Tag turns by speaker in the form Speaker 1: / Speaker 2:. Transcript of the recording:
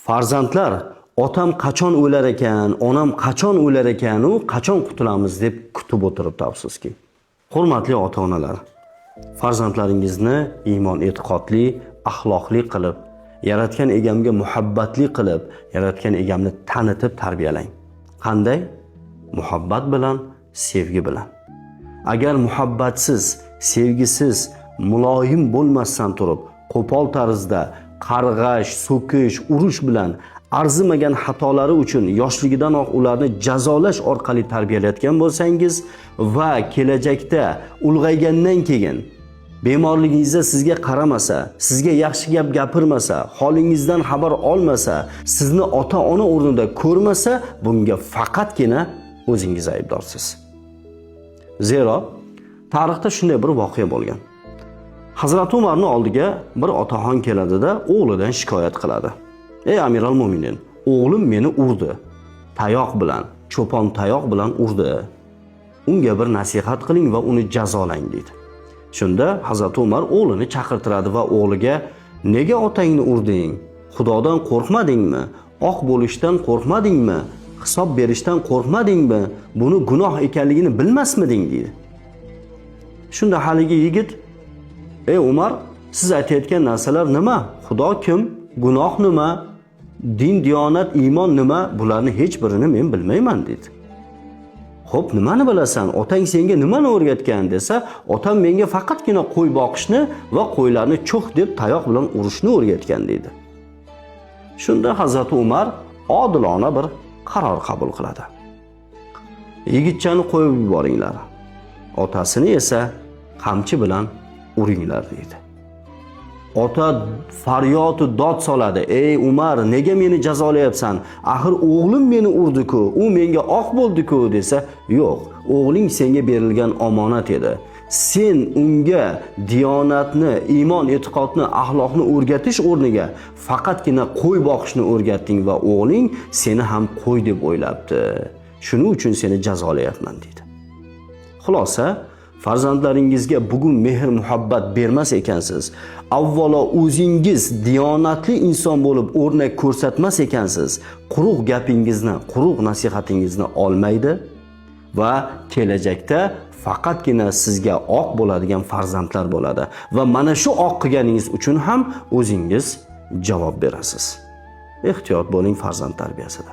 Speaker 1: Farzandlar otam qachon o'lar ekan, onam qachon o'lar ekan, u qachon qutulamiz deb kutib o'tiribdi afsuski. Hurmatli ota-onalar, farzandlaringizni iymon e'tiqodli, axloqli qilib, yaratgan egamga muhabbatli qilib, yaratgan egamni tanitib tarbiyalang. Qanday? Muhabbat bilan, sevgi bilan. Agar muhabbatsiz, sevgisiz, muloyim bo'lmasdan turib, qo'pol tarzda qarg'ash, so'kish, urush bilan arzimagan xatolari uchun yoshligidanoq ularni jazolash orqali tarbiyalayotgan bo'lsangiz va kelajakda ulg'aygandan keyin bemorligingizda sizga qaramasa, sizga yaxshi gap gapirmasa, holingizdan xabar olmasa, sizni ota-ona o'rnida ko'rmasa, bunga faqatgina o'zingiz aybdorsiz. Zero tarixda shunday bir voqea bo'lgan. Hazrat Umarning oldiga bir otaxon keladi-da, o'g'lidan shikoyat qiladi. Ey Amiral Mo'minin, o'g'lim meni urdi. Tayoq bilan, cho'pon tayoq bilan urdi. Unga bir nasihat qiling va uni jazolang deydi. Shunda Hazrat Umar o'g'lini chaqirtiradi va o'g'liga: "Nega otangni urding? Xudodan qo'rqmadingmi? Oq bo'lishdan qo'rqmadingmi? Hisob berishdan qo'rqmadingmi? Buni gunoh ekanligini bilmasmiding?" deydi. Shunda haligi yigit: "Ey Umar, siz aytayotgan narsalar nima? Xudo kim? Gunoh nima? Din, diyonat, iymon nima? Bularni hech birini men bilmayman" dedi. "Xo'p, nimani bilasan? Otang senga nimani o'rgatgan?" desa, "Otam menga faqatgina qo'y boqishni va qo'ylarni cho'x deb tayoq bilan urishni o'rgatgan" dedi. Shunda Hazrat Umar odilona bir qaror qabul qiladi. "Yigitchani qo'yib yuboringlar. Otasini esa qamchi bilan uringlar" dedi. Ota faryod dod soladi: "Ey Umar, nega meni jazolayapsan? Axir o'g'lim meni urdi-ku, u menga oq bo'ldi-ku" desa, "Yo'q, o'g'ling senga berilgan omonat edi. Sen unga diyonatni, iymon e'tiqodni, axloqni o'rgatish o'rniga faqatgina qo'y boqishni o'rgatding va o'g'ling seni ham qo'y deb o'ylabdi. Shuning uchun seni jazolayapman" dedi. Xulosa, farzandlaringizga bugun mehr muhabbat bermas ekansiz, avvalo o'zingiz diyonatli inson bo'lib o'rnak ko'rsatmas ekansiz, quruq gapingizni, quruq nasihatingizni olmaydi va kelajakda faqatgina sizga oq bo'ladigan farzandlar bo'ladi va mana shu oq qilganingiz uchun ham o'zingiz javob berasiz. Ehtiyot bo'ling farzand tarbiyasida.